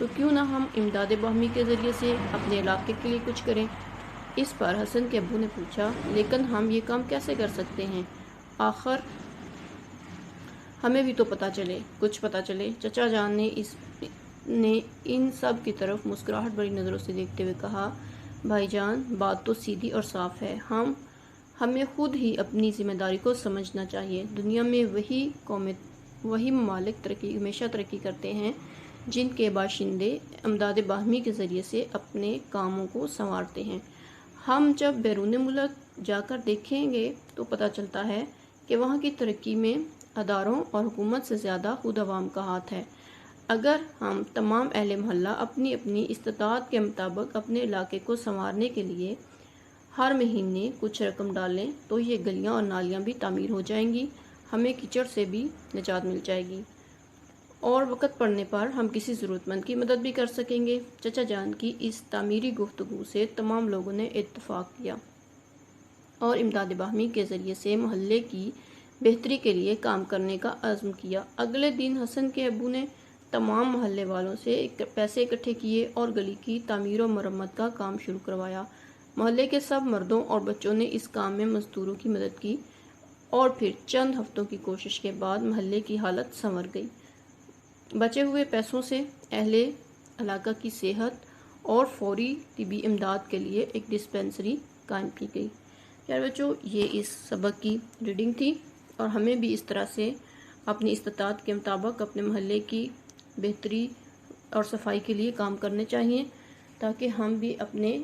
تو کیوں نہ ہم امداد باہمی کے ذریعے سے اپنے علاقے کے لیے کچھ کریں۔ اس پر حسن کے ابو نے پوچھا، لیکن ہم یہ کام کیسے کر سکتے ہیں؟ آخر ہمیں بھی تو کچھ پتہ چلے۔ چچا جان نے ان سب کی طرف مسکراہٹ بھری نظروں سے دیکھتے ہوئے کہا، بھائی جان، بات تو سیدھی اور صاف ہے۔ ہمیں خود ہی اپنی ذمہ داری کو سمجھنا چاہیے۔ دنیا میں وہی ممالک ہمیشہ ترقی کرتے ہیں جن کے باشندے امداد باہمی کے ذریعے سے اپنے کاموں کو سنوارتے ہیں۔ ہم جب بیرون ملک جا کر دیکھیں گے تو پتہ چلتا ہے کہ وہاں کی ترقی میں اداروں اور حکومت سے زیادہ خود عوام کا ہاتھ ہے۔ اگر ہم تمام اہل محلہ اپنی اپنی استطاعت کے مطابق اپنے علاقے کو سنوارنے کے لیے ہر مہینے کچھ رقم ڈالیں تو یہ گلیاں اور نالیاں بھی تعمیر ہو جائیں گی، ہمیں کیچڑ سے بھی نجات مل جائے گی، اور وقت پڑنے پر ہم کسی ضرورت مند کی مدد بھی کر سکیں گے۔ چچا جان کی اس تعمیری گفتگو سے تمام لوگوں نے اتفاق کیا اور امداد باہمی کے ذریعے سے محلے کی بہتری کے لیے کام کرنے کا عزم کیا۔ اگلے دن حسن کے ابو نے تمام محلے والوں سے پیسے اکٹھے کیے اور گلی کی تعمیر و مرمت کا کام شروع کروایا۔ محلے کے سب مردوں اور بچوں نے اس کام میں مزدوروں کی مدد کی اور پھر چند ہفتوں کی کوشش کے بعد محلے کی حالت سنور گئی۔ بچے ہوئے پیسوں سے اہل علاقہ کی صحت اور فوری طبی امداد کے لیے ایک ڈسپنسری قائم کی گئی۔ پیارے بچوں، یہ اس سبق کی ریڈنگ تھی، اور ہمیں بھی اس طرح سے اپنی استطاعت کے مطابق اپنے محلے کی بہتری اور صفائی کے لیے کام کرنے چاہیے، تاکہ ہم بھی اپنے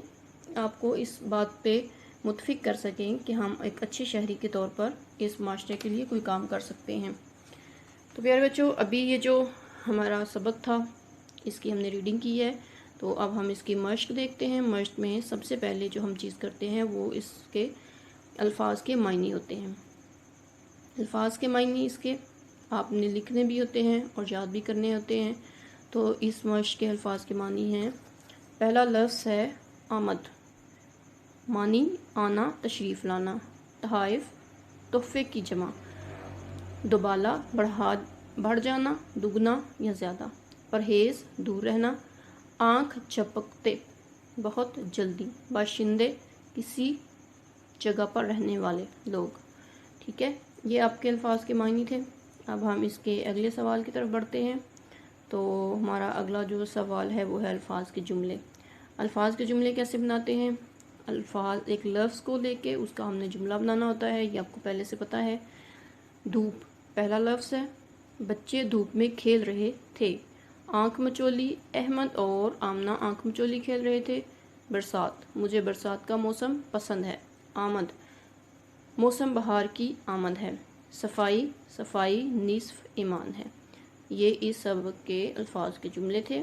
آپ کو اس بات پہ متفق کر سکیں کہ ہم ایک اچھے شہری کے طور پر اس معاشرے کے لیے کوئی کام کر سکتے ہیں۔ تو پیارے بچوں، ابھی یہ جو ہمارا سبق تھا اس کی ہم نے ریڈنگ کی ہے، تو اب ہم اس کی مشق دیکھتے ہیں۔ مشق میں سب سے پہلے جو ہم چیز کرتے ہیں وہ اس کے الفاظ کے معنی ہوتے ہیں۔ الفاظ کے معنی اس کے آپ نے لکھنے بھی ہوتے ہیں اور یاد بھی کرنے ہوتے ہیں۔ تو اس مشق کے الفاظ کے معنی ہیں، پہلا لفظ ہے آمد، معنی آنا، تشریف لانا۔ تحائف، تحفے کی جمع۔ دوبالا، بڑھ جانا، دگنا یا زیادہ۔ پرہیز، دور رہنا۔ آنکھ جھپکتے، بہت جلدی۔ باشندے، کسی جگہ پر رہنے والے لوگ۔ ٹھیک ہے، یہ آپ کے الفاظ کے معنی تھے۔ اب ہم اس کے اگلے سوال کی طرف بڑھتے ہیں۔ تو ہمارا اگلا جو سوال ہے وہ ہے الفاظ کے جملے۔ الفاظ کے جملے کیسے بناتے ہیں؟ الفاظ، ایک لفظ کو لے کے اس کا ہم نے جملہ بنانا ہوتا ہے، یہ آپ کو پہلے سے پتہ ہے۔ دھوپ پہلا لفظ ہے، بچے دھوپ میں کھیل رہے تھے۔ آنکھ مچولی، احمد اور آمنہ آنکھ مچولی کھیل رہے تھے۔ برسات، مجھے برسات کا موسم پسند ہے۔ آمد، موسم بہار کی آمد ہے۔ صفائی، صفائی نصف ایمان ہے۔ یہ اس سبق کے الفاظ کے جملے تھے۔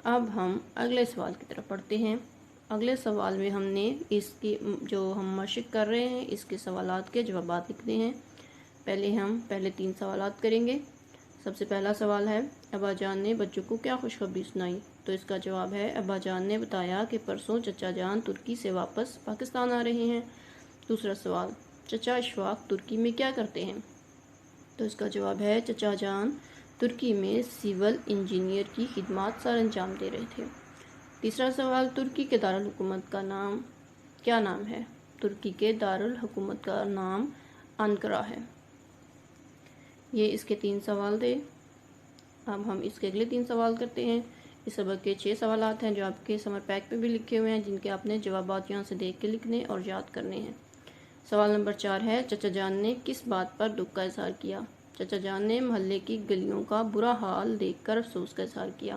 اب ہم اگلے سوال کی طرف پڑھتے ہیں۔ اگلے سوال میں ہم نے اس کی جو ہم مشق کر رہے ہیں اس کے سوالات کے جوابات لکھنے ہیں۔ پہلے 3 سوالات کریں گے۔ سب سے پہلا سوال ہے، ابا جان نے بچوں کو کیا خوشخبری سنائی؟ تو اس کا جواب ہے، ابا جان نے بتایا کہ پرسوں چچا جان ترکی سے واپس پاکستان آ رہے ہیں۔ دوسرا سوال، چچا اشفاق ترکی میں کیا کرتے ہیں؟ تو اس کا جواب ہے، چچا جان ترکی میں سول انجینئر کی خدمات سر انجام دے رہے تھے۔ تیسرا سوال، ترکی کے دارالحکومت کا نام کیا نام ہے؟ ترکی کے دارالحکومت کا نام انقرہ ہے۔ یہ اس کے 3 سوال تھے۔ اب ہم اس کے اگلے 3 سوال کرتے ہیں۔ اس سبق کے 6 سوالات ہیں جو آپ کے سمر پیک پہ بھی لکھے ہوئے ہیں، جن کے آپ نے جوابات یہاں سے دیکھ کے لکھنے اور یاد کرنے ہیں۔ سوال نمبر 4 ہے، چچا جان نے کس بات پر دکھ کا اظہار کیا؟ چچا جان نے محلے کی گلیوں کا برا حال دیکھ کر افسوس کا اظہار کیا۔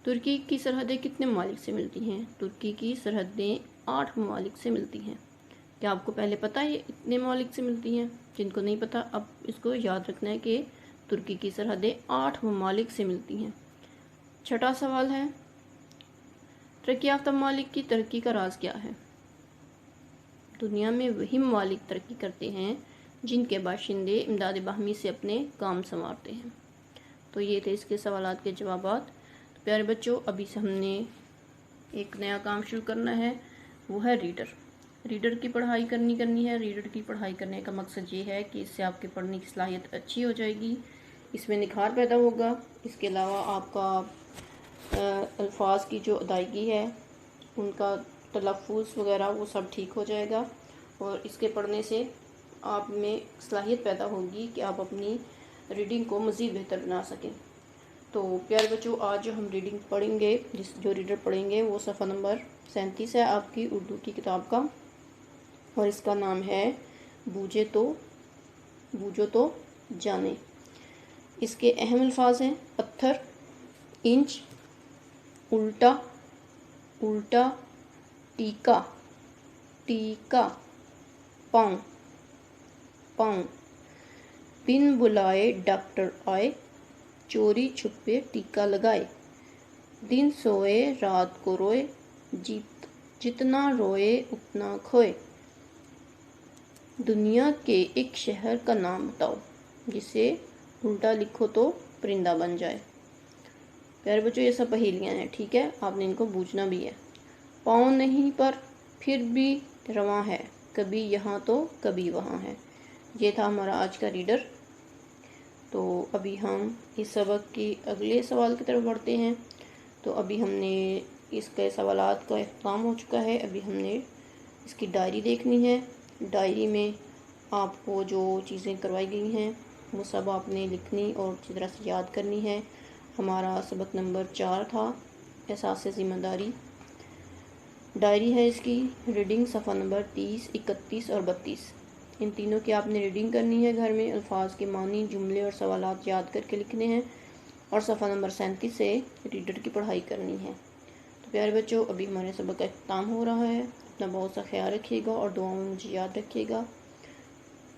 ترکی کی سرحدیں کتنے ممالک سے ملتی ہیں؟ ترکی کی سرحدیں 8 ممالک سے ملتی ہیں۔ کیا آپ کو پہلے پتہ ہے یہ اتنے ممالک سے ملتی ہیں؟ جن کو نہیں پتہ اب اس کو یاد رکھنا ہے کہ ترکی کی سرحدیں 8 ممالک سے ملتی ہیں۔ چھٹا سوال ہے، ترقی یافتہ ممالک کی ترقی کا راز کیا ہے؟ دنیا میں وہی ممالک ترقی کرتے ہیں جن کے باشندے امداد باہمی سے اپنے کام سنوارتے ہیں۔ تو یہ تھے اس کے سوالات کے جوابات۔ تو پیارے بچوں، ابھی سے ہم نے ایک نیا کام شروع کرنا ہے، وہ ہے ریڈر کی پڑھائی کرنی ہے۔ ریڈر کی پڑھائی کرنے کا مقصد یہ ہے کہ اس سے آپ کے پڑھنے کی صلاحیت اچھی ہو جائے گی، اس میں نکھار پیدا ہوگا۔ اس کے علاوہ آپ کا الفاظ کی جو ادائیگی ہے، ان کا تلفظ وغیرہ وہ سب ٹھیک ہو جائے گا، اور اس کے پڑھنے سے آپ میں صلاحیت پیدا ہوگی کہ آپ اپنی ریڈنگ کو مزید بہتر بنا سکیں۔ تو پیارے بچوں، آج جو ہم ریڈنگ پڑھیں گے، جو ریڈر پڑھیں گے وہ صفحہ نمبر 37 ہے آپ کی اردو کی کتاب کا، اور اس کا نام ہے بوجھو تو جانے۔ اس کے اہم الفاظ ہیں: پتھر، انچ، الٹا، الٹا، ٹیکا، ٹیکا، پاؤں، پاؤں، بن بلائے ڈاکٹر آئے، چوری چھپے ٹیکا لگائے، دن سوئے رات کو روئے، جتنا روئے اتنا کھوئے، دنیا کے ایک شہر کا نام بتاؤ، جسے الٹا لکھو تو پرندہ بن جائے۔ پیارے بچوں، یہ سب پہیلیاں ہیں، ٹھیک ہے، آپ نے ان کو بوجھنا بھی ہے۔ پاؤں نہیں پر پھر بھی رواں ہے، کبھی یہاں تو کبھی وہاں ہے۔ یہ تھا ہمارا آج کا ریڈر۔ تو ابھی ہم اس سبق کی اگلے سوال کی طرف بڑھتے ہیں۔ تو ابھی ہم نے اس کے سوالات کا اختتام ہو چکا ہے، ابھی ہم نے اس کی ڈائری دیکھنی ہے۔ ڈائری میں آپ کو جو چیزیں کروائی گئی ہیں وہ سب آپ نے لکھنی اور اچھی طرح سے یاد کرنی ہے۔ ہمارا سبق نمبر 4 تھا، احساس ذمہ داری۔ ڈائری ہے اس کی ریڈنگ صفحہ نمبر 30، 31 اور 32۔ ان تینوں کی آپ نے ریڈنگ کرنی ہے گھر میں، الفاظ کے معنی، جملے اور سوالات یاد کر کے لکھنے ہیں، اور صفحہ نمبر 37 سے ریڈر کی پڑھائی کرنی ہے۔ تو پیارے بچوں، ابھی ہمارے سبق کا اختتام ہو رہا ہے، اپنا بہت سا خیال رکھیے گا اور دعاؤں میں مجھے یاد رکھیے گا۔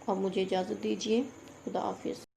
اب مجھے اجازت دیجیے، خدا حافظ۔